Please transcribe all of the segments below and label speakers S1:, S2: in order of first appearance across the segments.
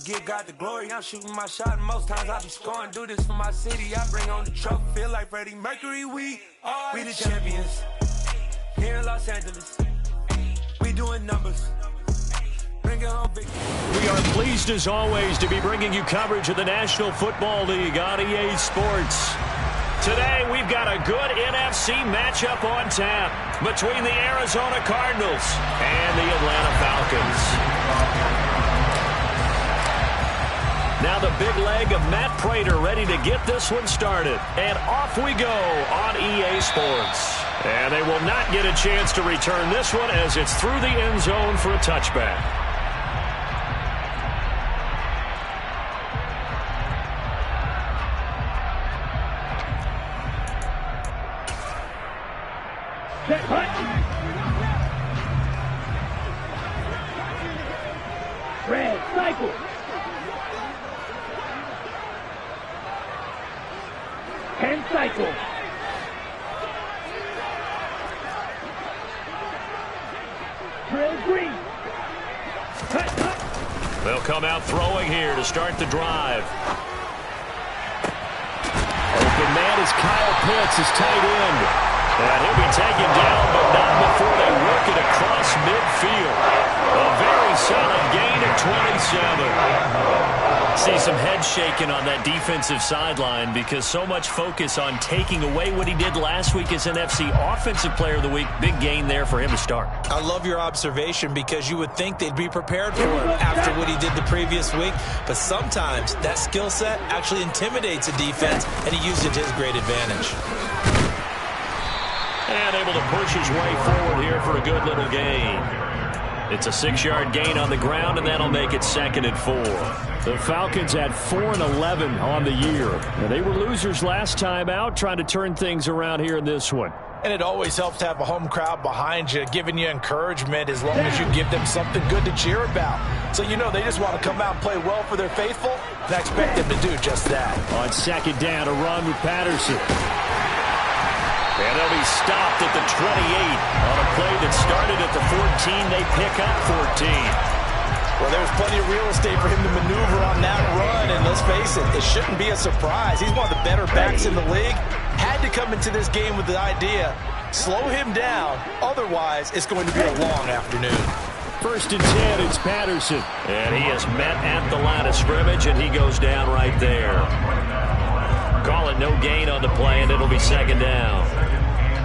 S1: give God the glory. I'm shooting my shot, and most times I be scoring. Do this for my city. I bring on the trophy. Feel like Freddie Mercury. We the champions here in Los Angeles. We doing numbers. Bring it home, big.
S2: We are pleased as always to be bringing you coverage of the National Football League on EA Sports. Today we've got a good NFC matchup on tap between the Arizona Cardinals and the Atlanta Falcons. Now the big leg of Matt Prater ready to get this one started. And off we go on EA Sports. And they will not get a chance to return this one as it's through the end zone for a touchback.
S3: Red cycle. Hand cycle. Trail green.
S2: They'll come out throwing here to start the drive. Open man is Kyle Pitts, his tight end. And he'll be taken down, but not before they work it across midfield. A very solid gain of 27. See some head shaking on that defensive sideline because so much focus on taking away what he did last week as NFC Offensive Player of the Week. Big gain there for him to start.
S4: I love your observation because you would think they'd be prepared for him after what he did the previous week. But sometimes that skill set actually intimidates a defense, and he used it to his great advantage.
S2: And able to push his way forward here for a good little gain. It's a 6-yard gain on the ground, and that'll make it 2nd and 4. The Falcons had 4-11 on the year. And they were losers last time out, trying to turn things around here in this one.
S4: And it always helps to have a home crowd behind you, giving you encouragement as long as you give them something good to cheer about. So you know they just want to come out and play well for their faithful, and I expect them to do just that.
S2: On 2nd down, a run with Patterson. And they'll be stopped at the 28 on a play that started at the 14. They pick up 14.
S4: Well, there's plenty of real estate for him to maneuver on that run, and let's face it, it shouldn't be a surprise. He's one of the better backs in the league. Had to come into this game with the idea, slow him down, otherwise it's going to be a long afternoon.
S2: 1st and 10, it's Patterson. And he is met at the line of scrimmage, and he goes down right there. Call it no gain on the play, and it'll be 2nd down.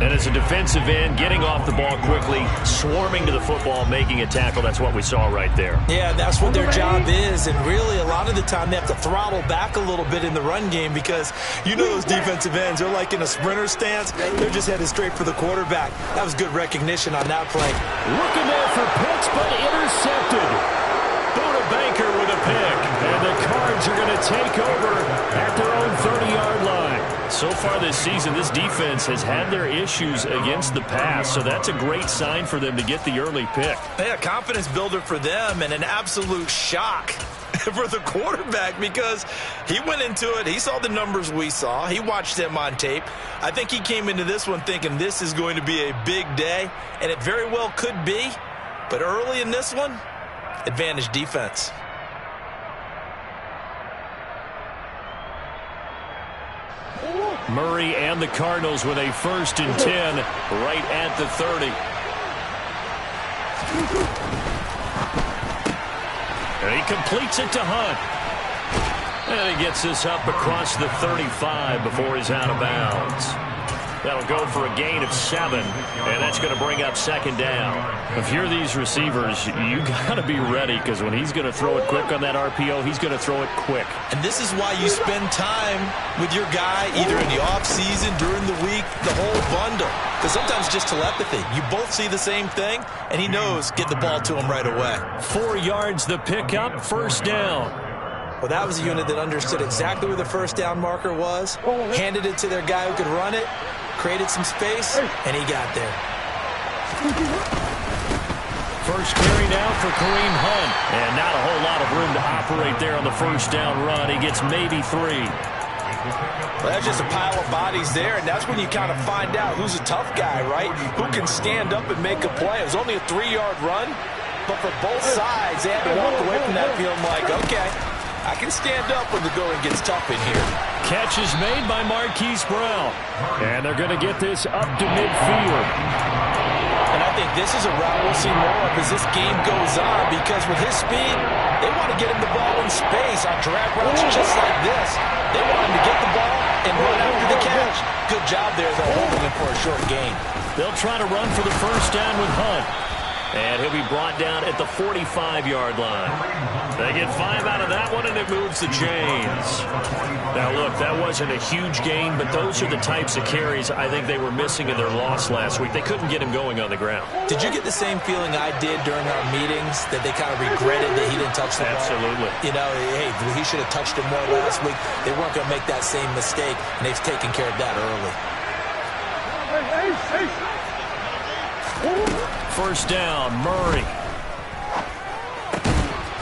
S2: And as a defensive end, getting off the ball quickly, swarming to the football, making a tackle, that's what we saw right there.
S4: Yeah, that's what their job is, and really a lot of the time they have to throttle back a little bit in the run game because you know those defensive ends, they're like in a sprinter stance. They're just headed straight for the quarterback. That was good recognition on that play.
S2: Looking there for Pitts, but intercepted. Buda Baker with a pick, and the Cards are going to take over at their own 30-yard line. So far this season, this defense has had their issues against the pass, so that's a great sign for them to get the early pick.
S4: Yeah, confidence builder for them and an absolute shock for the quarterback because he went into it. He saw the numbers we saw. He watched them on tape. I think he came into this one thinking this is going to be a big day, and it very well could be. But early in this one, advantage defense.
S2: Murray and the Cardinals with a 1st and 10 right at the 30. And he completes it to Hunt. And he gets this up across the 35 before he's out of bounds. That'll go for a gain of 7, and that's going to bring up 2nd down. If you're these receivers, you got to be ready because when he's going to throw it quick on that RPO, he's going to throw it quick.
S4: And this is why you spend time with your guy either in the offseason, during the week, the whole bundle. Because sometimes just telepathy. You both see the same thing, and he knows get the ball to him right away.
S2: 4 yards the pickup, 1st down.
S4: Well, that was a unit that understood exactly where the 1st down marker was, handed it to their guy who could run it, created some space, and he got there.
S2: First carry now for Kareem Hunt. And not a whole lot of room to operate there on the 1st down run. He gets maybe 3.
S4: Well, that's just a pile of bodies there, and that's when you kind of find out who's a tough guy, right? Who can stand up and make a play. It was only a 3-yard run, But for both sides, they had to walk away from that feeling like, okay, I can stand up when the going gets tough in here.
S2: Catch is made by Marquise Brown. And they're going to get this up to midfield.
S4: And I think this is a route we'll see more of as this game goes on, because with his speed, they want to get him the ball in space on drag routes just like this. They want him to get the ball and run after the catch. Good job there, though, holding him for a short gain.
S2: They'll try to run for the first down with Hunt. And he'll be brought down at the 45-yard line. They get 5 out of that one, and it moves the chains. Now, look, that wasn't a huge gain, but those are the types of carries I think they were missing in their loss last week. They couldn't get him going on the ground.
S4: Did you get the same feeling I did during our meetings, that they kind of regretted that he didn't touch the ball?
S2: Absolutely.
S4: You know, hey, he should have touched him more last week. They weren't going to make that same mistake, and they've taken care of that early.
S2: First down, Murray.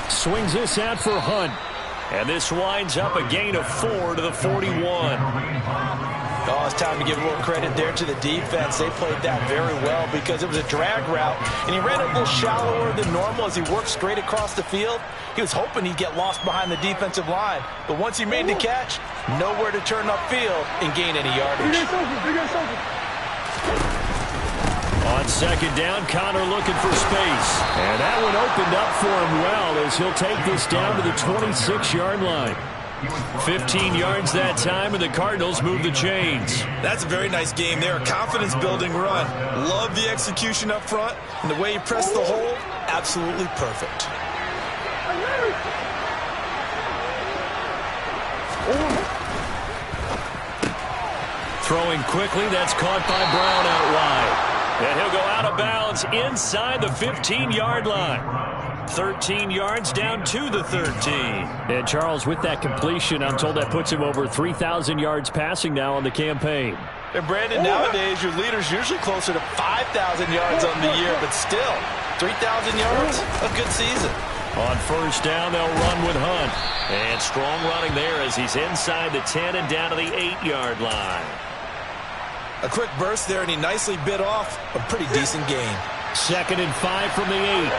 S2: Swings this out for Hunt. And this winds up a gain of 4 to the 41.
S4: Oh, it's time to give a little credit there to the defense. They played that very well because it was a drag route, and he ran a little shallower than normal as he worked straight across the field. He was hoping he'd get lost behind the defensive line, but once he made the catch, nowhere to turn upfield and gain any yardage.
S2: On second down, Connor looking for space. And that one opened up for him well as he'll take this down to the 26-yard line. 15 yards that time, and the Cardinals move the chains.
S4: That's a very nice game there. A confidence-building run. Love the execution up front, and the way he pressed the hole, absolutely perfect.
S2: Throwing quickly, that's caught by Brown out wide. And he'll go out of bounds inside the 15-yard line. 13 yards down to the 13. And Charles, with that completion, I'm told that puts him over 3,000 yards passing now on the campaign.
S4: And Brandon, nowadays your leader's usually closer to 5,000 yards on the year, but still, 3,000 yards, a good season.
S2: On first down, they'll run with Hunt. And strong running there as he's inside the 10 and down to the 8-yard line.
S4: A quick burst there, and he nicely bit off a pretty decent gain.
S2: 2nd and 5 from the 8.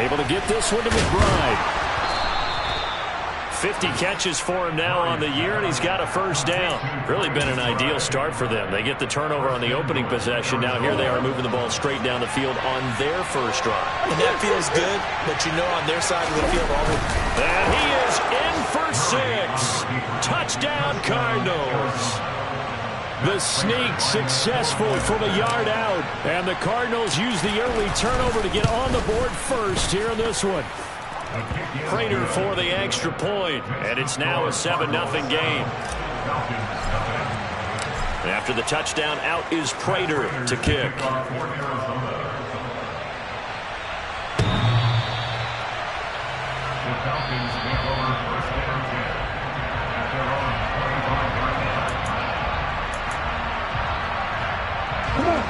S2: Able to get this one to McBride. 50 catches for him now on the year, and he's got a first down. Really been an ideal start for them. They get the turnover on the opening possession. Now here they are moving the ball straight down the field on their first drive.
S4: And that feels good, but you know on their side of the field already.
S2: And he is in for 6. Touchdown, Cardinals. The sneak successful from a yard out. And the Cardinals use the early turnover to get on the board first here in this one. Prater for the extra point, and it's now a 7-0 game. After the touchdown, out is Prater to kick.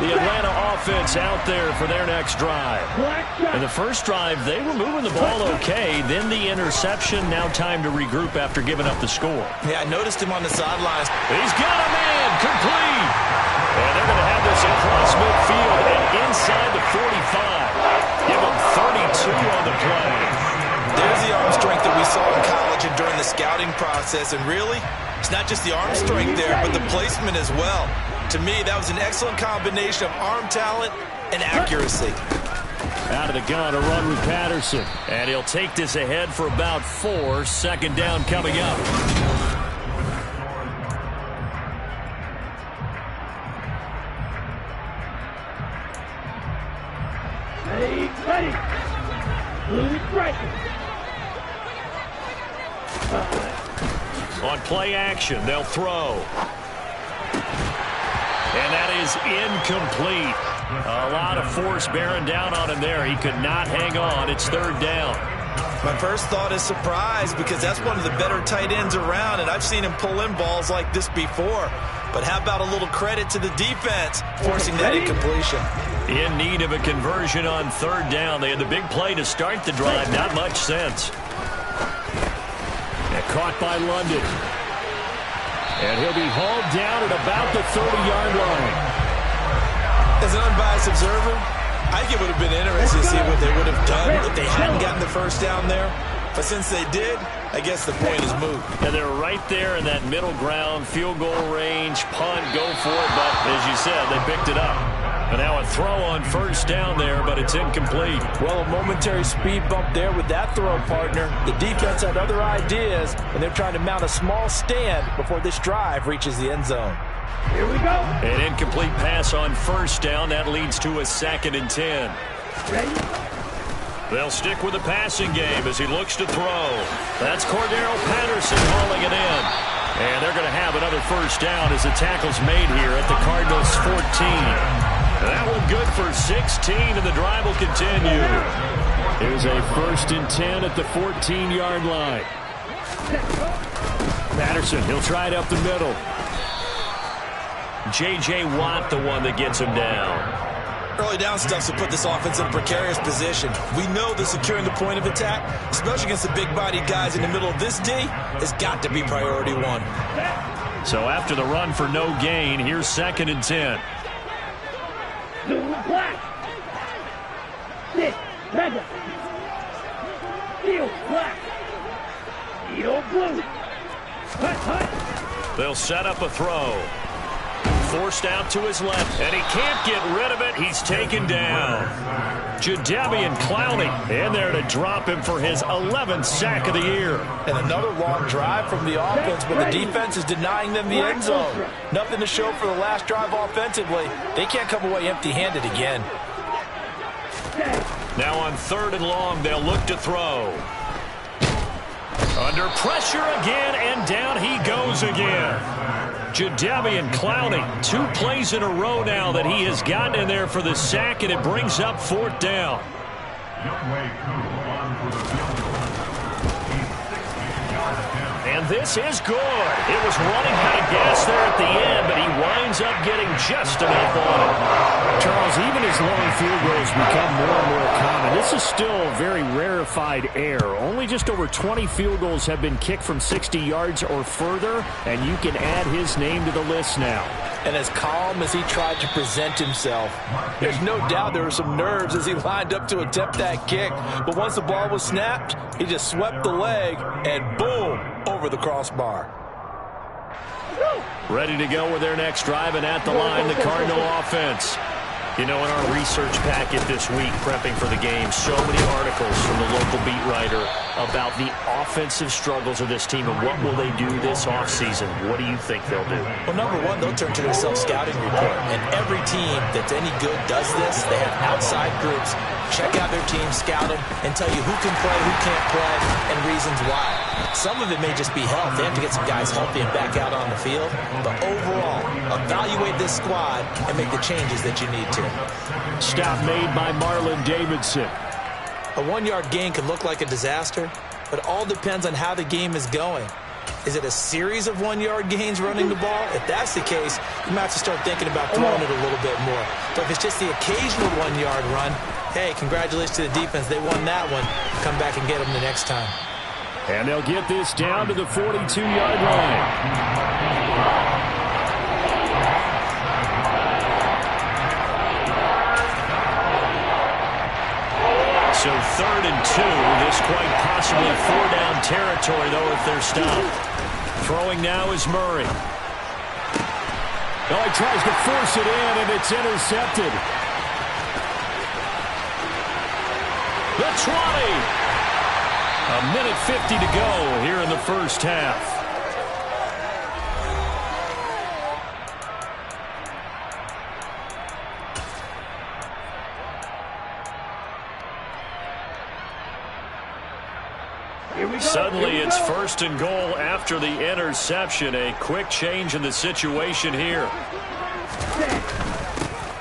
S2: The Atlanta offense out there for their next drive. In the first drive, they were moving the ball okay. Then the interception. Now time to regroup after giving up the score.
S4: Yeah, I noticed him on the sidelines.
S2: He's got a man complete. And they're going to have this across midfield and inside the 45. Give him 32 on the play.
S4: There's the arm strength that we saw in college and during the scouting process. And really, it's not just the arm strength there, but the placement as well. To me, that was an excellent combination of arm talent and accuracy.
S2: Out of the gun, a run with Patterson. And he'll take this ahead for about 4. Second down coming up.
S3: Ready. Blue striker.
S2: On play action, they'll throw. And that is incomplete. A lot of force bearing down on him there. He could not hang on. It's third down.
S4: My first thought is surprise, because that's one of the better tight ends around, and I've seen him pull in balls like this before. But how about a little credit to the defense forcing that incompletion?
S2: In need of a conversion on third down. They had the big play to start the drive. Not much sense. And caught by London. And he'll be hauled down at about the 30-yard line.
S4: As an unbiased observer, I think it would have been interesting to see what they would have done if they hadn't gotten the first down there. But since they did, I guess the point is moot.
S2: And they're right there in that middle ground, field goal range, punt, go for it. But as you said, they picked it up. And now a throw on first down there, but it's incomplete.
S5: Well, a momentary speed bump there with that throw, partner. The defense had other ideas, and they're trying to mount a small stand before this drive reaches the end zone.
S3: Here we go.
S2: An incomplete pass on first down. That leads to a 2nd and 10.
S3: Ready?
S2: They'll stick with the passing game as he looks to throw. That's Cordero Patterson hauling it in. And they're going to have another first down as the tackle's made here at the Cardinals' 14. That one good for 16, and the drive will continue. Here's a 1st and 10 at the 14-yard line. Patterson, he'll try it up the middle. J.J. Watt, the one that gets him down.
S4: Early down stuff to put this offense in a precarious position. We know that securing the point of attack, especially against the big-bodied guys in the middle of this D, has got to be priority one.
S2: So after the run for no gain, here's 2nd and 10.
S3: Blue, black. 6, red. Field, black. Field, blue. Hut, hut.
S2: They'll set up a throw. Forced out to his left, and he can't get rid of it. He's taken down. Jadeveon Clowney in there to drop him for his 11th sack of the year.
S5: And another long drive from the offense, but the defense is denying them the end zone. Nothing to show for the last drive offensively. They can't come away empty-handed again.
S2: Now on 3rd and long, they'll look to throw. Under pressure again, and down he goes again. Jadeveon Clowney, 2 plays in a row now that he has gotten in there for the sack, and it brings up 4th down. And this is good. It was running out of gas there at the end, but he winds up getting just enough on it.
S6: Charles, even as long field goals become more and more common, this is still very rarefied air. Only just over 20 field goals have been kicked from 60 yards or further, and you can add his name to the list now.
S5: And as calm as he tried to present himself, there's no doubt there were some nerves as he lined up to attempt that kick. But once the ball was snapped, he just swept the leg, and boom, over the crossbar.
S2: Ready to go with their next drive, and at the line, the Cardinal offense. You know, in our research packet this week, prepping for the game, so many articles from the local beat writer about the offensive struggles of this team and what will they do this offseason. What do you think they'll do?
S5: Well, number one, they'll turn to their self-scouting report. And every team that's any good does this. They have outside groups. Check out their team, scout them, and tell you who can play, who can't play, and reasons why. Some of it may just be health. They have to get some guys healthy and back out on the field. But overall, evaluate this squad and make the changes that you need to.
S6: Stop made by Marlon Davidson.
S5: A 1-yard gain could look like a disaster, but it all depends on how the game is going. Is it a series of 1-yard gains running the ball? If that's the case, you might have to start thinking about throwing it a little bit more. But if it's just the occasional 1-yard run, hey, congratulations to the defense. They won that one. Come back and get them the next time.
S6: And they'll get this down to the 42-yard line.
S2: So 3rd and 2. This quite possibly 4-down territory, though, if they're stopped. Throwing now is Murray.
S6: Oh, he tries to force it in, and it's intercepted.
S2: The 20. A minute 50 to go here in the first half. Suddenly it's 1st and goal after the interception. A quick change in the situation here.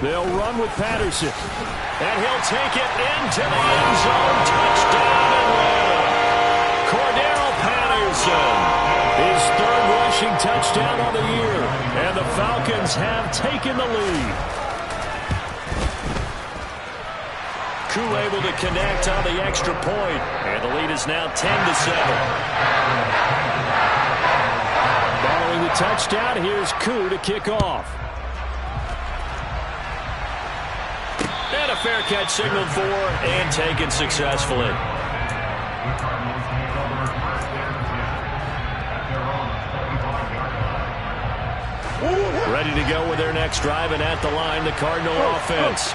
S6: They'll run with Patterson.
S2: And he'll take it into the end zone. Touchdown Atlanta. Cordero Patterson.
S6: His 3rd rushing touchdown on the year.
S2: And the Falcons have taken the lead. Koo able to connect on the extra point. And the lead is now 10-7.
S6: Following the touchdown, here's Koo to kick off.
S2: fair catch signaled for and taken successfully. Ready to go with their next drive, and at the line, the Cardinal offense.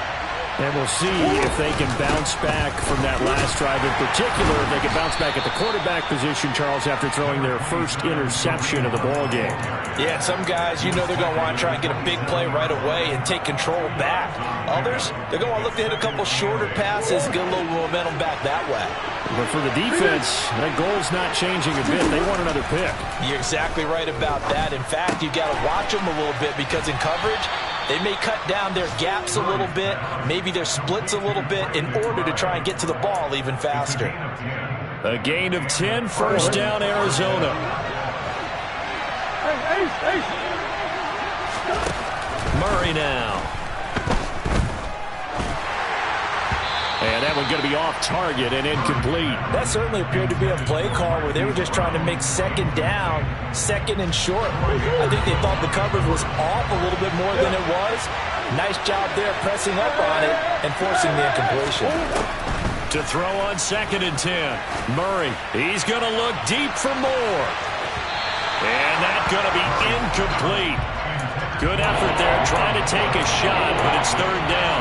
S6: And we'll see if they can bounce back from that last drive. In particular, if they can bounce back at the quarterback position, Charles, after throwing their first interception of the ball game.
S5: Yeah, some guys, you know they're going to want to try and get a big play right away and take control back. Others, they're going to look to hit a couple shorter passes, get a little momentum back that way.
S6: But for the defense, that goal's not changing a bit. They want another pick.
S5: You're exactly right about that. In fact, you got to watch them a little bit because in coverage, they may cut down their gaps a little bit, maybe their splits a little bit in order to try and get to the ball even faster.
S2: A gain of 10, first down, Arizona. Murray now. And that one going to be off target and incomplete.
S5: That certainly appeared to be a play call where they were just trying to make second down, second and short. I think they thought the coverage was off a little bit more than it was. Nice job there pressing up on it and forcing the incompletion.
S2: To throw on 2nd and 10. Murray, he's going to look deep for more. And that's going to be incomplete. Good effort there trying to take a shot, but it's 3rd down.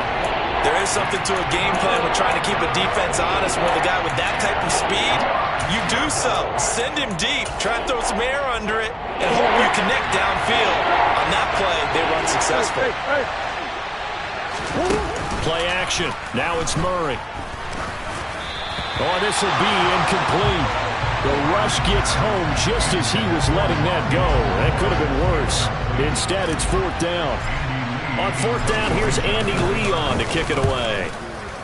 S4: There is something to a game plan with trying to keep a defense honest. When the guy with that type of speed, you do so. Send him deep. Try and throw some air under it and hope you connect downfield. On that play, they run successful.
S2: Play action. Now it's Murray. Oh, this will be incomplete. The rush gets home just as he was letting that go. That could have been worse. Instead, it's 4th down. On 4th down, here's Andy Leon to kick it away.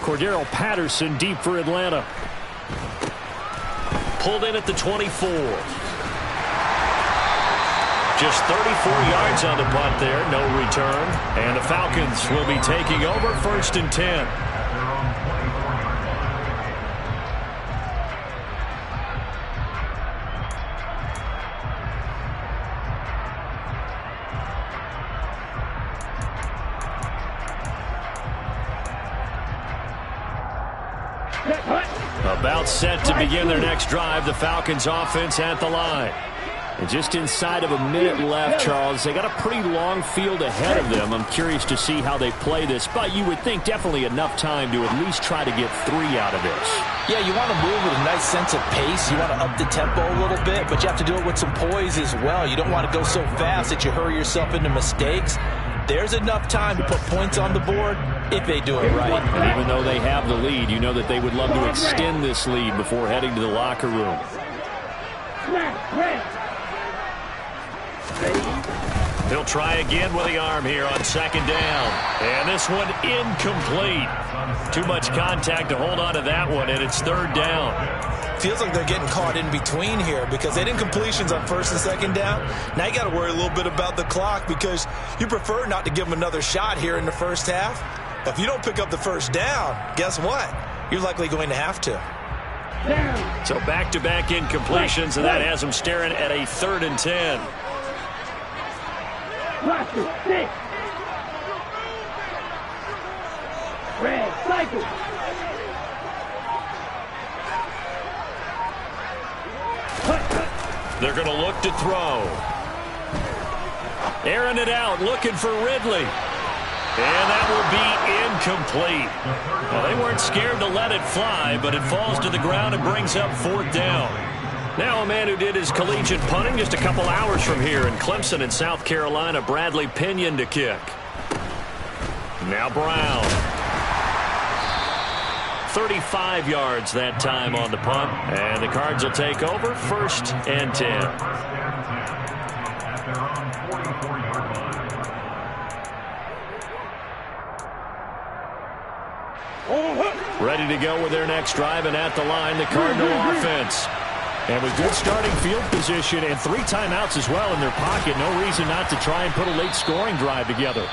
S6: Cordero Patterson deep for Atlanta.
S2: Pulled in at the 24. Just 34 yards on the punt there, no return. And the Falcons will be taking over 1st and 10. About set to begin their next drive. The Falcons offense at the line.
S6: And just inside of a minute left, Charles. They got a pretty long field ahead of them. I'm curious to see how they play this. But you would think definitely enough time to at least try to get 3 out of this.
S5: Yeah, you want to move with a nice sense of pace. You want to up the tempo a little bit, but you have to do it with some poise as well. You don't want to go so fast that you hurry yourself into mistakes. There's enough time to put points on the board if they do it right.
S6: And even though they have the lead, you know that they would love to extend this lead before heading to the locker room.
S2: He'll try again with the arm here on 2nd down. And this one incomplete. Too much contact to hold on to that one, and it's 3rd down.
S4: Feels like they're getting caught in between here because they didn't completions on 1st and 2nd down. Now you got to worry a little bit about the clock because you prefer not to give them another shot here in the first half. If you don't pick up the 1st down, guess what? You're likely going to have to.
S2: So back-to-back incompletions, and that has them staring at a 3rd and 10.
S3: Red cycle.
S2: They're going to look to throw. Airing it out, looking for Ridley. And that will be incomplete. Well, they weren't scared to let it fly, but it falls to the ground and brings up 4th down. Now a man who did his collegiate punting just a couple hours from here in Clemson in South Carolina, Bradley Pinion to kick. Now Brown. 35 yards that time on the punt, and the Cards will take over 1st and 10. Ready to go with their next drive, and at the line, the Cardinal offense.
S6: And with good starting field position and 3 timeouts as well in their pocket, no reason not to try and put a late scoring drive together.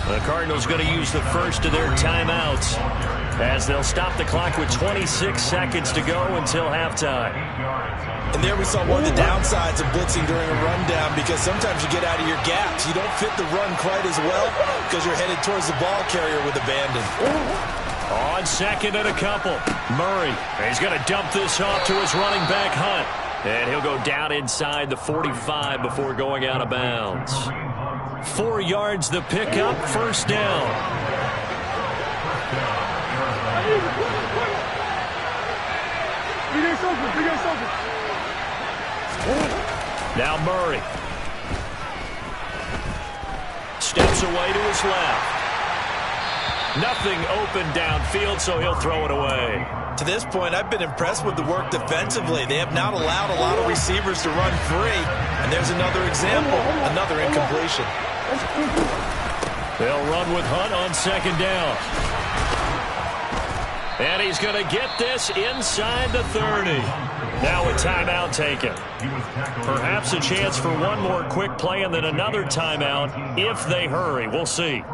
S2: The Cardinals going to use the first of their timeouts as they'll stop the clock with 26 seconds to go until halftime.
S5: And there we saw one of the downsides of blitzing during a rundown, because sometimes you get out of your gaps. You don't fit the run quite as well because you're headed towards the ball carrier with abandon.
S2: On second and a couple, Murray. He's going to dump this off to his running back, Hunt. And he'll go down inside the 45 before going out of bounds. 4 yards the pickup, first down. Now Murray. Steps away to his left. Nothing open downfield, so he'll throw it away.
S5: To this point, I've been impressed with the work defensively. They have not allowed a lot of receivers to run free. And there's another example, another incompletion.
S2: They'll run with Hunt on second down. And he's going to get this inside the 30. Now a timeout taken. Perhaps a chance for one more quick play and then another timeout if they hurry. We'll see.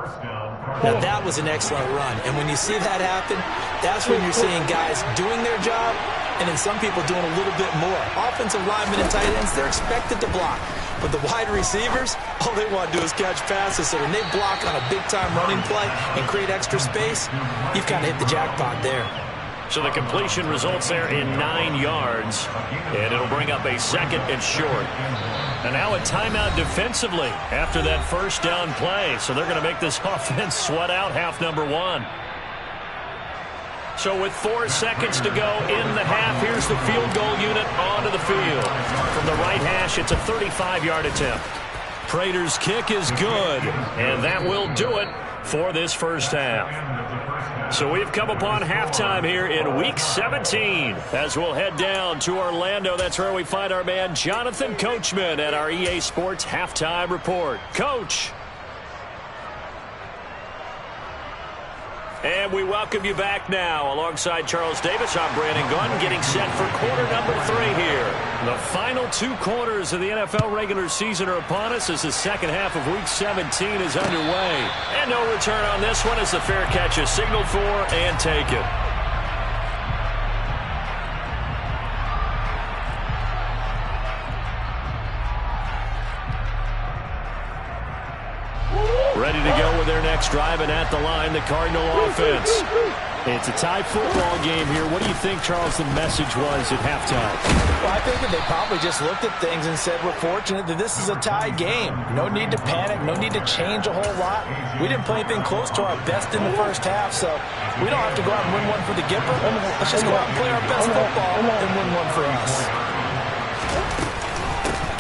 S5: Now that was an excellent run. And when you see that happen, that's when you're seeing guys doing their job and then some people doing a little bit more. Offensive linemen and tight ends, they're expected to block. But the wide receivers, all they want to do is catch passes. So when they block on a big-time running play and create extra space, you've kind of hit the jackpot there.
S2: So the completion results there in 9 yards, and it'll bring up a second and short. And now a timeout defensively after that first down play. So they're going to make this offense sweat out half number 1. So with 4 seconds to go in the half, here's the field goal unit onto the field. From the right hash, it's a 35-yard attempt. Prater's kick is good, and that will do it for this first half. So we've come upon halftime here in Week 17 as we'll head down to Orlando. That's where we find our man Jonathan Coachman at our EA Sports Halftime Report. Coach. And we welcome you back now. Alongside Charles Davis, I'm Brandon Gunn, getting set for quarter number 3 here. The final 2 quarters of the NFL regular season are upon us as the second half of Week 17 is underway. And no return on this one as the fair catch is signaled for and taken. Ready to go with their next drive, and at the line, the Cardinal offense.
S6: It's a tie football game here. What do you think, Charles, the message was at halftime?
S5: Well, I think that they probably just looked at things and said, we're fortunate that this is a tie game. No need to panic, no need to change a whole lot. We didn't play anything close to our best in the first half, so we don't have to go out and win one for the Gipper. Let's just go out and play our best football and win one for us.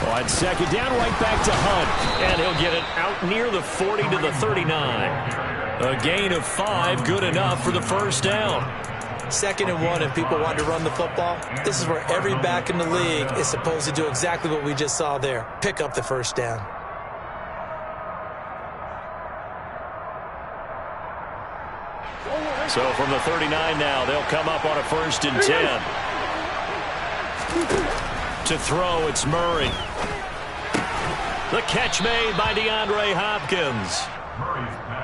S2: On second down, right back to Hunt. And he'll get it out near the 40 to the 39. A gain of 5, good enough for the first down.
S5: 2nd and 1, and people want to run the football. This is where every back in the league is supposed to do exactly what we just saw there. Pick up the first down.
S2: So from the 39 now, they'll come up on a 1st and 10. To throw, it's Murray. The catch made by DeAndre Hopkins.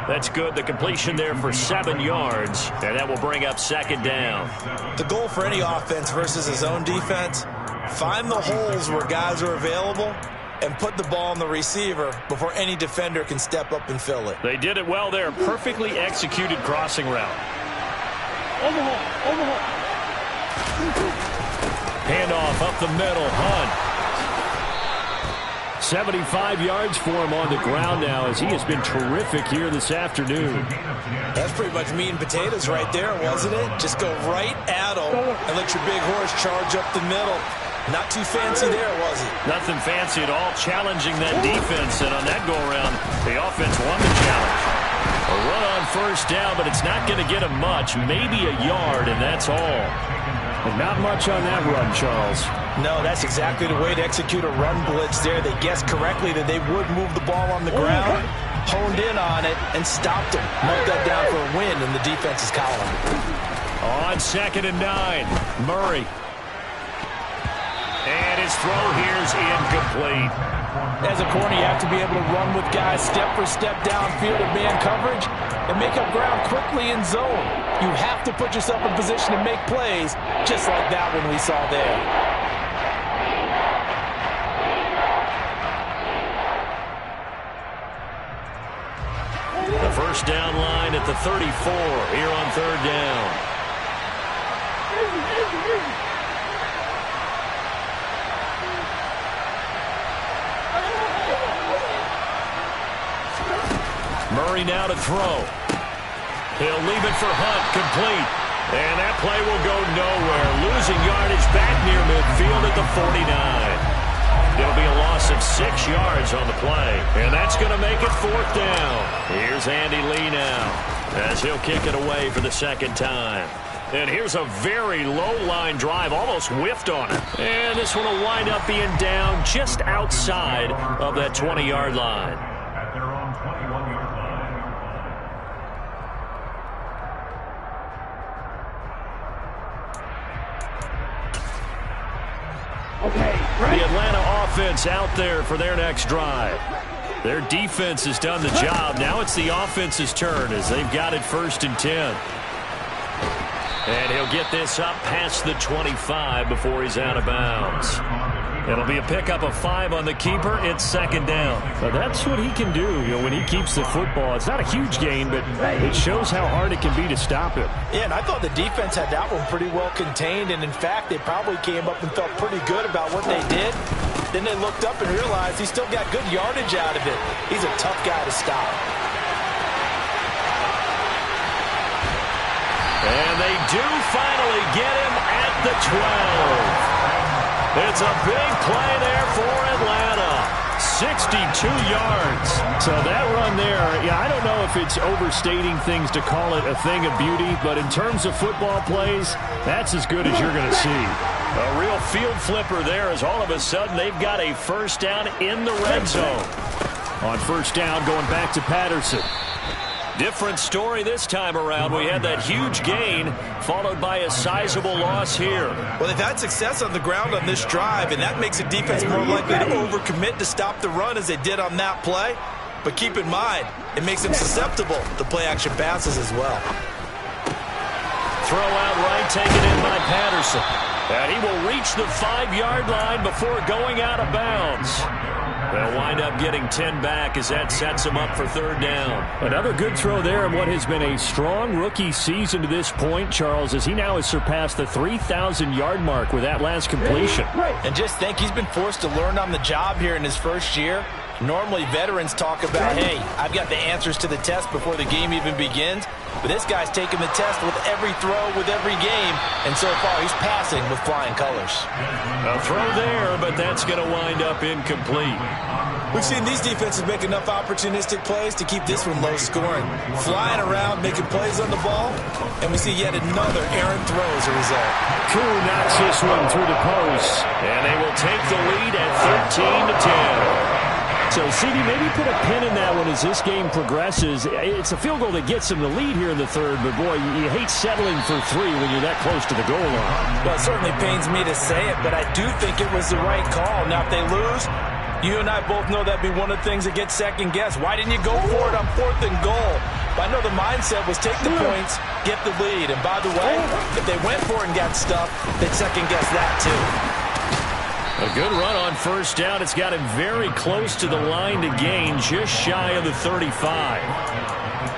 S2: That's good. The completion there for 7 yards, and that will bring up 2nd down.
S5: The goal for any offense versus his own defense, find the holes where guys are available and put the ball on the receiver before any defender can step up and fill it.
S2: They did it well there. Perfectly executed crossing route. Handoff up the middle. Hunt. 75 yards for him on the ground now as he has been terrific here this afternoon.
S5: That's pretty much meat and potatoes right there, wasn't it? Just go right at him and let your big horse charge up the middle. Not too fancy there, was it?
S2: Nothing fancy at all. Challenging that defense, and on that go-around, the offense won the challenge. A run on 1st down, but it's not going to get him much. Maybe a yard, and that's all.
S6: And not much on that run, Charles.
S5: No, that's exactly the way to execute a run blitz there. They guessed correctly that they would move the ball on the ground, honed in on it, and stopped him. Marked that down for a win in the defense's column.
S2: On 2nd and 9, Murray. And his throw here's incomplete.
S5: As a corner, you have to be able to run with guys step for step downfield in man coverage and make up ground quickly in zone. You have to put yourself in position to make plays, just like that one we saw there.
S2: The first down line at the 34 here on third down. Murray now to throw. He'll leave it for Hunt, complete. And that play will go nowhere. Losing yardage back near midfield at the 49. It'll be a loss of 6 yards on the play. And that's going to make it fourth down. Here's Andy Lee now as he'll kick it away for the second time. And here's a very low-line drive, almost whiffed on it. And this one will wind up being down just outside of that 20-yard line.
S7: At their own 21-yard line.
S2: The Atlanta offense out there for their next drive. Their defense has done the job. Now it's the offense's turn as they've got it 1st and 10. And he'll get this up past the 25 before he's out of bounds. It'll be a pickup of 5 on the keeper. It's second down.
S6: Well, that's what he can do, when he keeps the football. It's not a huge gain, but it shows how hard it can be to stop him.
S5: Yeah, and I thought the defense had that one pretty well contained, and in fact, they probably came up and felt pretty good about what they did. Then they looked up and realized he still got good yardage out of it. He's a tough guy to stop.
S2: And they do finally get him at the 12. It's a big play there for Atlanta. 62 yards.
S6: So that run there, I don't know if it's overstating things to call it a thing of beauty, but in terms of football plays, that's as good as you're going to see.
S2: A real field flipper there as all of a sudden they've got a first down in the red zone.
S6: On first down, going back to Patterson.
S2: Different story this time around. We had that huge gain followed by a sizable loss here.
S4: Well, they've had success on the ground on this drive, and that makes a defense more likely to overcommit to stop the run as they did on that play. But keep in mind, it makes them susceptible to play-action passes as well.
S2: Throw out right, taken in by Patterson. And he will reach the 5-yard line before going out of bounds. They'll wind up getting 10 back as that sets him up for third down.
S6: Another good throw there in what has been a strong rookie season to this point, Charles, as he now has surpassed the 3,000-yard mark with that last completion.
S5: And just think, he's been forced to learn on the job here in his first year. Normally, veterans talk about, hey, I've got the answers to the test before the game even begins. But this guy's taking the test with every throw, with every game. And so far, he's passing with flying colors.
S2: A throw there, but that's going to wind up incomplete.
S4: We've seen these defenses make enough opportunistic plays to keep this one low scoring. Flying around, making plays on the ball, and we see yet another errant throw as a result.
S6: Koo knocks this one through the post.
S2: And they will take the lead at 13-10.
S6: So, CD, maybe put a pin in that one as this game progresses. It's a field goal that gets them the lead here in the third, but, boy, you hate settling for 3 when you're that close to the goal line.
S5: Well, it certainly pains me to say it, but I do think it was the right call. Now, if they lose, you and I both know that'd be one of the things that gets second-guessed. Why didn't you go for it on 4th and goal? I know the mindset was take the points, get the lead. And, by the way, if they went for it and got stuffed, they'd second-guess that, too.
S2: A good run on first down. It's got him very close to the line to gain, just shy of the 35.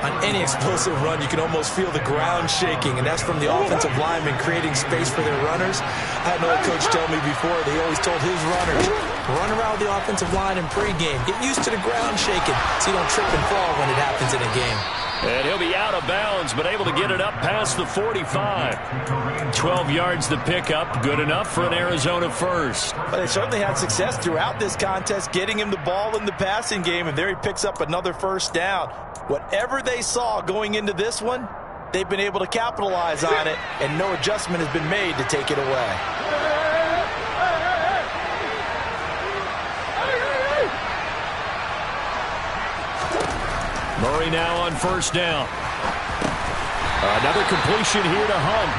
S4: On any explosive run, you can almost feel the ground shaking, and that's from the offensive linemen creating space for their runners. I had an old coach tell me before, they always told his runners, run around the offensive line in pregame. Get used to the ground shaking so you don't trip and fall when it happens in a game.
S2: And he'll be out of bounds, but able to get it up past the 45. 12 yards the pickup, good enough for an Arizona first.
S5: But they certainly had success throughout this contest, getting him the ball in the passing game, and there he picks up another first down. Whatever they saw going into this one, they've been able to capitalize on it, and no adjustment has been made to take it away.
S2: Murray now on first down. Another completion here to Hunt.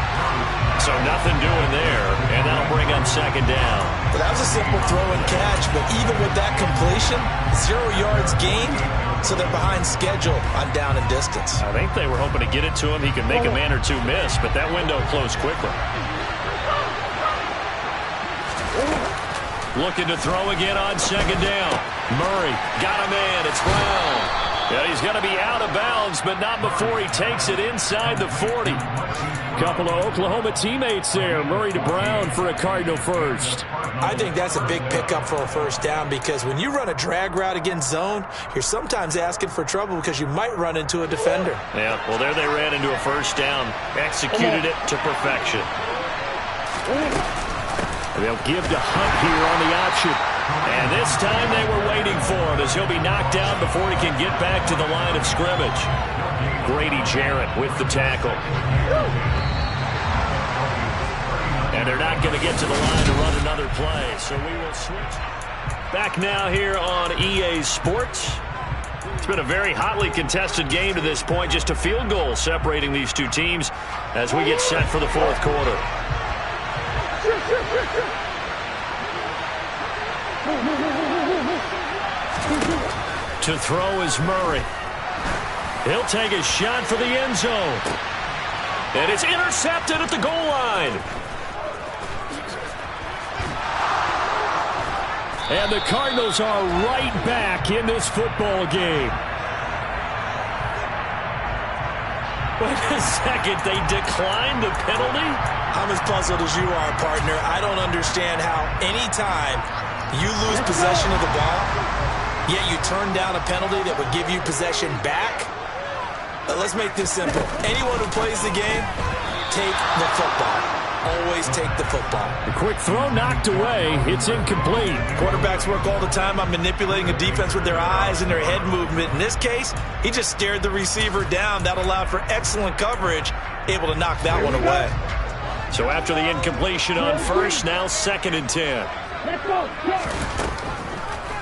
S2: So nothing doing there, and that'll bring up on second down.
S5: Well, that was a simple throw and catch, but even with that completion, 0 yards gained, so they're behind schedule on down and distance.
S2: I think they were hoping to get it to him. He could make a man or two miss, but that window closed quickly. Looking to throw again on second down. Murray got a man. It's Brown. Yeah, he's going to be out of bounds, but not before he takes it inside the 40.
S6: Couple of Oklahoma teammates there. Murray to Brown for a Cardinal first.
S5: I think that's a big pickup for a first down because when you run a drag route against zone, you're sometimes asking for trouble because you might run into a defender.
S2: Yeah, well, there they ran into a first down. Executed it to perfection.
S6: They'll give to Hunt here on the option.
S2: And this time they were waiting for him as he'll be knocked down before he can get back to the line of scrimmage. Grady Jarrett with the tackle. And they're not going to get to the line to run another play, so we will switch. Back now here on EA Sports. It's been a very hotly contested game to this point. Just a field goal separating these two teams as we get set for the fourth quarter. To throw is Murray. He'll take a shot for the end zone. And it's intercepted at the goal line.
S6: And the Cardinals are right back in this football game.
S2: Wait a second, they declined the penalty?
S5: I'm as puzzled as you are, partner. I don't understand how any time you lose possession of the ball, yet you turn down a penalty that would give you possession back. Let's make this simple. Anyone who plays the game, take the football. Always take the football.
S6: The quick throw knocked away. It's incomplete.
S5: Quarterbacks work all the time on manipulating a defense with their eyes and their head movement. In this case, he just stared the receiver down. That allowed for excellent coverage, able to knock that one away.
S2: So after the incompletion on first, now 2nd and 10.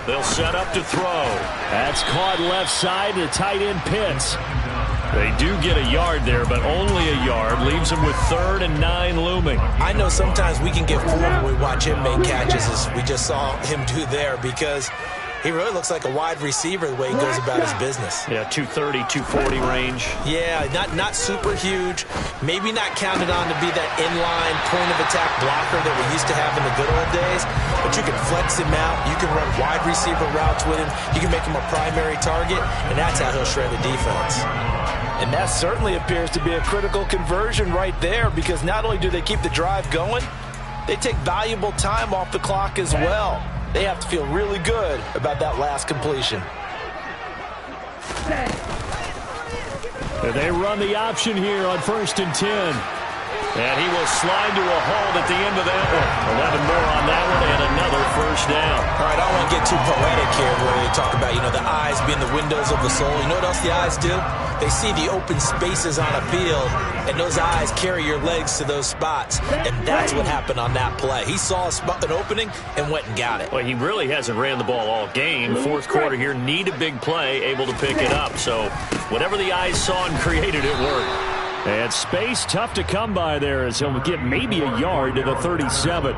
S2: They'll set up to throw.
S6: That's caught left side to tight end Pitts.
S2: They do get a yard there, but only a yard. Leaves them with 3rd and 9 looming.
S5: I know sometimes we can get fooled when we watch him make catches, as we just saw him do there, because he really looks like a wide receiver the way he goes about his business.
S2: Yeah, 230, 240 range.
S5: Yeah, not super huge. Maybe not counted on to be that inline point-of-attack blocker that we used to have in the good old days, but you can flex him out. You can run wide receiver routes with him. You can make him a primary target, and that's how he'll shred the defense. And that certainly appears to be a critical conversion right there, because not only do they keep the drive going, they take valuable time off the clock as well. They have to feel really good about that last completion.
S6: They run the option here on 1st and 10.
S2: And he will slide to a halt at the end of that one. 11 more on that one and another first down.
S5: All right, I don't want to get too poetic here where they talk about, the eyes being the windows of the soul. You know what else the eyes do? They see the open spaces on a field, and those eyes carry your legs to those spots. And that's what happened on that play. He saw an opening and went and got it.
S2: Well, he really hasn't ran the ball all game. Fourth quarter here, need a big play, able to pick it up. So whatever the eyes saw and created, it worked.
S6: And space tough to come by there as he'll get maybe a yard to the 37.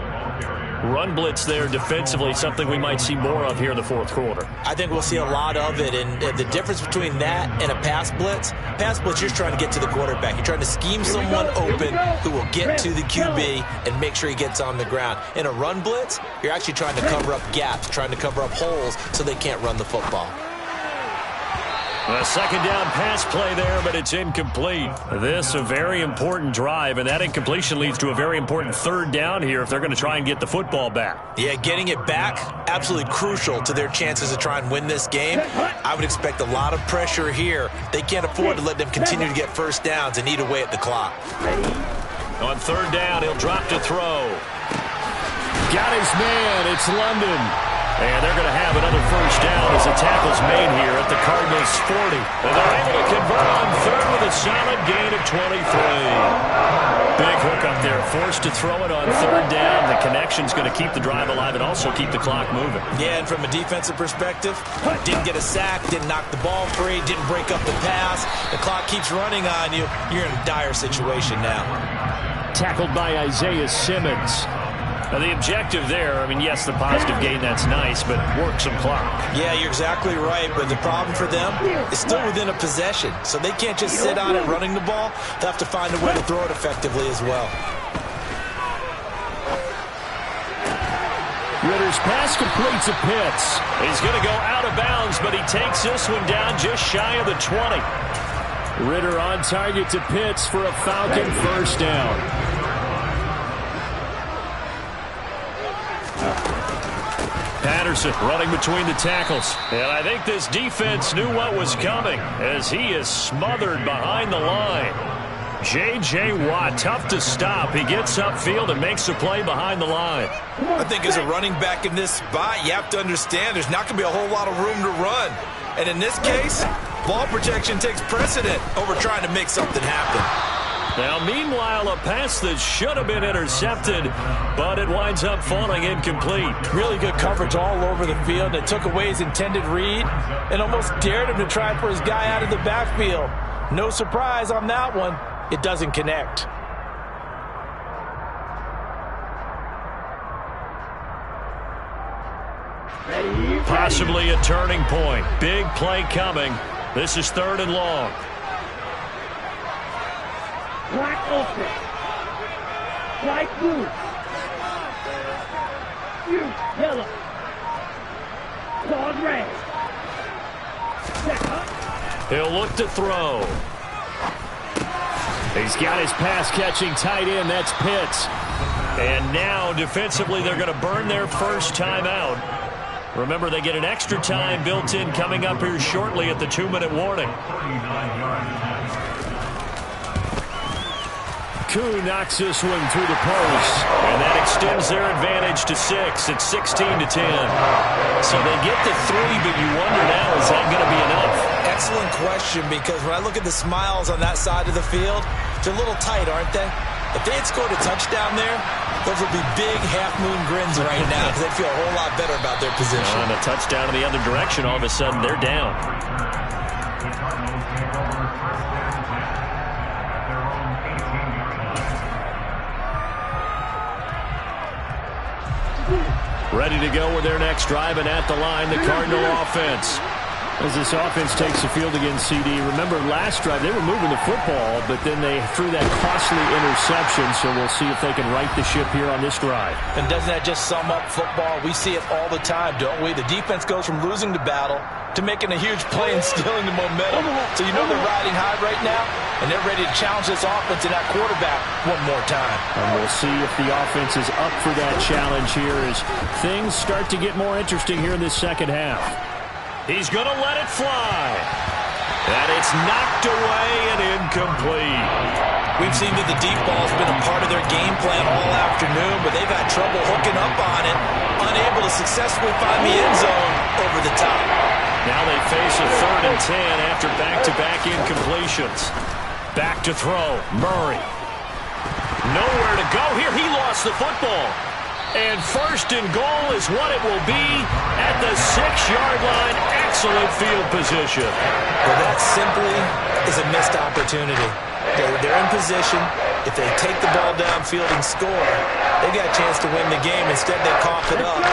S2: Run blitz there defensively, something we might see more of here in the fourth quarter.
S5: I think we'll see a lot of it, and the difference between that and a pass blitz, you're trying to get to the quarterback. You're trying to scheme someone open who will get to the QB and make sure he gets on the ground. In a run blitz, you're actually trying to cover up gaps, trying to cover up holes so they can't run the football.
S2: A 2nd down pass play there, but it's incomplete. This a very important drive, and that incompletion leads to a very important 3rd down here if they're going to try and get the football back.
S5: Yeah, getting it back, absolutely crucial to their chances to try and win this game. I would expect a lot of pressure here. They can't afford to let them continue to get first downs and eat away at the clock.
S2: On 3rd down, he'll drop to throw.
S6: Got his man. It's London.
S2: And they're going to have another first down as the tackle's made here at the Cardinals' 40. And they're able to convert on 3rd with a solid gain of 23. Big hook up there, forced to throw it on 3rd down. The connection's going to keep the drive alive and also keep the clock moving.
S5: Yeah, and from a defensive perspective, didn't get a sack, didn't knock the ball free, didn't break up the pass. The clock keeps running on you. You're in a dire situation now.
S6: Tackled by Isaiah Simmons. The objective there, I mean, yes, the positive gain, that's nice, but work some clock.
S5: Yeah, you're exactly right, but the problem for them is still within a possession, so they can't just sit on it running the ball. They'll have to find a way to throw it effectively as well.
S6: Ritter's pass completes a Pitts. He's going to go out of bounds, but he takes this one down just shy of the 20. Ritter on target to Pitts for a Falcon first down. Patterson running between the tackles. And I think this defense knew what was coming as he is smothered behind the line. J.J. Watt, tough to stop. He gets upfield and makes a play behind the line.
S5: I think as a running back in this spot, you have to understand there's not going to be a whole lot of room to run. And in this case, ball protection takes precedent over trying to make something happen.
S6: Now, meanwhile, a pass that should have been intercepted, but it winds up falling incomplete.
S5: Really good coverage all over the field. It took away his intended read and almost dared him to try for his guy out of the backfield. No surprise on that one. It doesn't connect.
S6: Possibly a turning point. Big play coming. This is 3rd and long.
S3: Black open. White blue. You yellow. Claws red. Set up.
S6: He'll look to throw. He's got his pass-catching tight end. That's Pitts. And now, defensively, they're going to burn their first timeout. Remember, they get an extra time built in coming up here shortly at the 2-minute warning. Koo knocks this one through the post. And that extends their advantage to 6. It's 16-10. So they get the 3, but you wonder now, is that going to be enough?
S5: Excellent question, because when I look at the smiles on that side of the field, they're a little tight, aren't they? If they had scored a touchdown there, those would be big half-moon grins right now because they'd feel a whole lot better about their position.
S6: And a touchdown in the other direction, all of a sudden they're down. Ready to go with their next drive, and at the line, the Cardinal offense. As this offense takes the field against CD, remember last drive they were moving the football, but then they threw that costly interception, so we'll see if they can right the ship here on this drive.
S5: And doesn't that just sum up football? We see it all the time, don't we? The defense goes from losing the battle to making a huge play and stealing the momentum. So you know they're riding high right now, and they're ready to challenge this offense and that quarterback one more time.
S6: And we'll see if the offense is up for that challenge here as things start to get more interesting here in this second half. He's going to let it fly. And it's knocked away and incomplete.
S5: We've seen that the deep ball's been a part of their game plan all afternoon, but they've had trouble hooking up on it, unable to successfully find the end zone over the top.
S6: Now they face a 3rd and 10 after back-to-back incompletions. Back to throw. Murray. Nowhere to go here. He lost the football. And 1st and goal is what it will be at the 6-yard line. Excellent field position.
S5: Well, that simply is a missed opportunity. They're in position. If they take the ball downfield and score, they got a chance to win the game. Instead, they cough it up.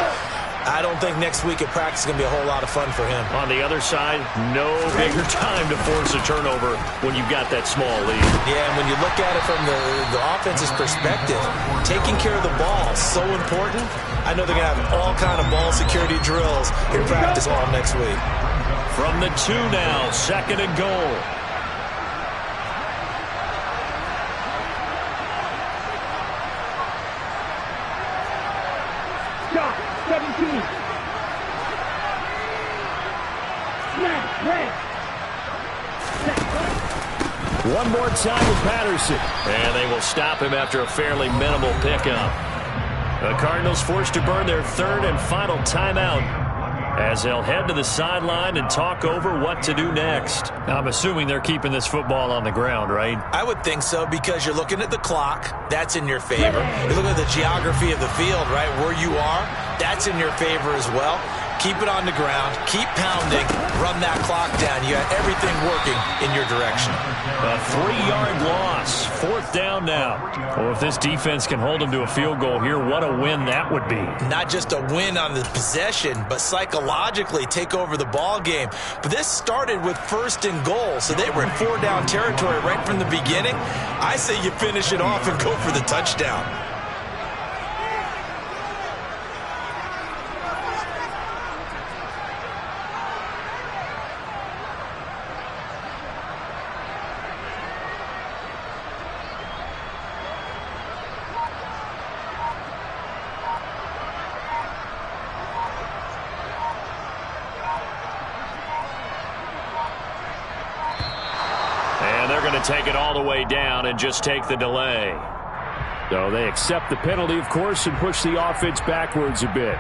S5: I don't think next week at practice is going to be a whole lot of fun for him.
S6: On the other side, no bigger time to force a turnover when you've got that small lead.
S5: Yeah, and when you look at it from the offense's perspective, taking care of the ball is so important. I know they're going to have all kind of ball security drills in practice all next week.
S6: From the 2 now, 2nd and goal.
S3: Shot, 17. Snap, red.
S6: One more time with Patterson. And they will stop him after a fairly minimal pickup. The Cardinals forced to burn their 3rd and final timeout as they'll head to the sideline and talk over what to do next. I'm assuming they're keeping this football on the ground, right?
S5: I would think so, because you're looking at the clock. That's in your favor. You're looking at the geography of the field, right? Where you are, that's in your favor as well. Keep it on the ground. Keep pounding. Run that clock down. You got everything working in your direction.
S2: A 3-yard loss. 4th down now. Well, if this defense can hold them to a field goal here, what a win that would be.
S5: Not just a win on the possession, but psychologically take over the ball game. But this started with 1st and goal, so they were in 4-down territory right from the beginning. I say you finish it off and go for the touchdown.
S2: Take it all the way down and just take the delay.
S6: So they accept the penalty, of course, and push the offense backwards a bit.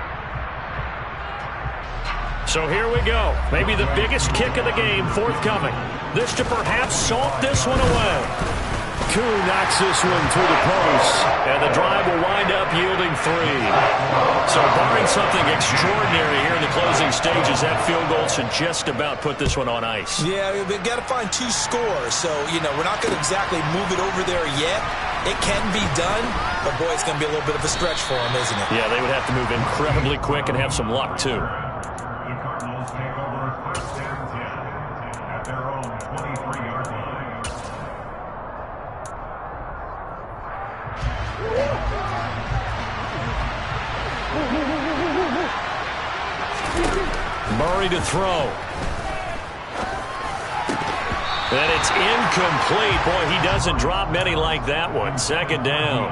S2: So here we go. Maybe the biggest kick of the game forthcoming. This to perhaps salt this one away.
S6: Koo knocks this one through the post.
S2: And the drive will wind up yielding 3. So barring something extraordinary here in the closing stages, that field goal should just about put this one on ice.
S5: Yeah, they've got to find 2 scores. So, we're not going to exactly move it over there yet. It can be done, but, boy, it's going to be a little bit of a stretch for them, isn't it?
S2: Yeah, they would have to move incredibly quick and have some luck, too.
S7: The Cardinals take over 1st and 10 at their own 23-yard line.
S2: Murray to throw. And it's incomplete. Boy, he doesn't drop many like that one. 2nd down.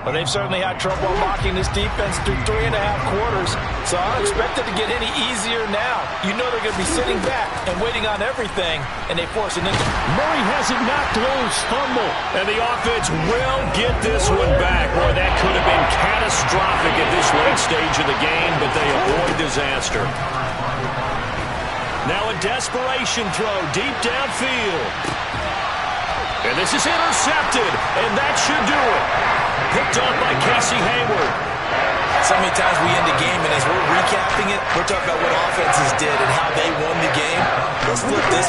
S5: Well, they've certainly had trouble blocking this defense through 3.5 quarters, so I don't expect it to get any easier now. You know they're going to be sitting back and waiting on everything, and they force an injury.
S6: Murray has it knocked loose. Fumble.
S2: And the offense will get this one back. Boy, that could have been catastrophic at this late stage of the game, but they avoid disaster. Now a desperation throw deep downfield. And this is intercepted, and that should do it. Picked up by Casey Hayward.
S5: So many times we end the game, and as we're recapping it, we're talking about what offenses did and how they won the game. Let's flip this one.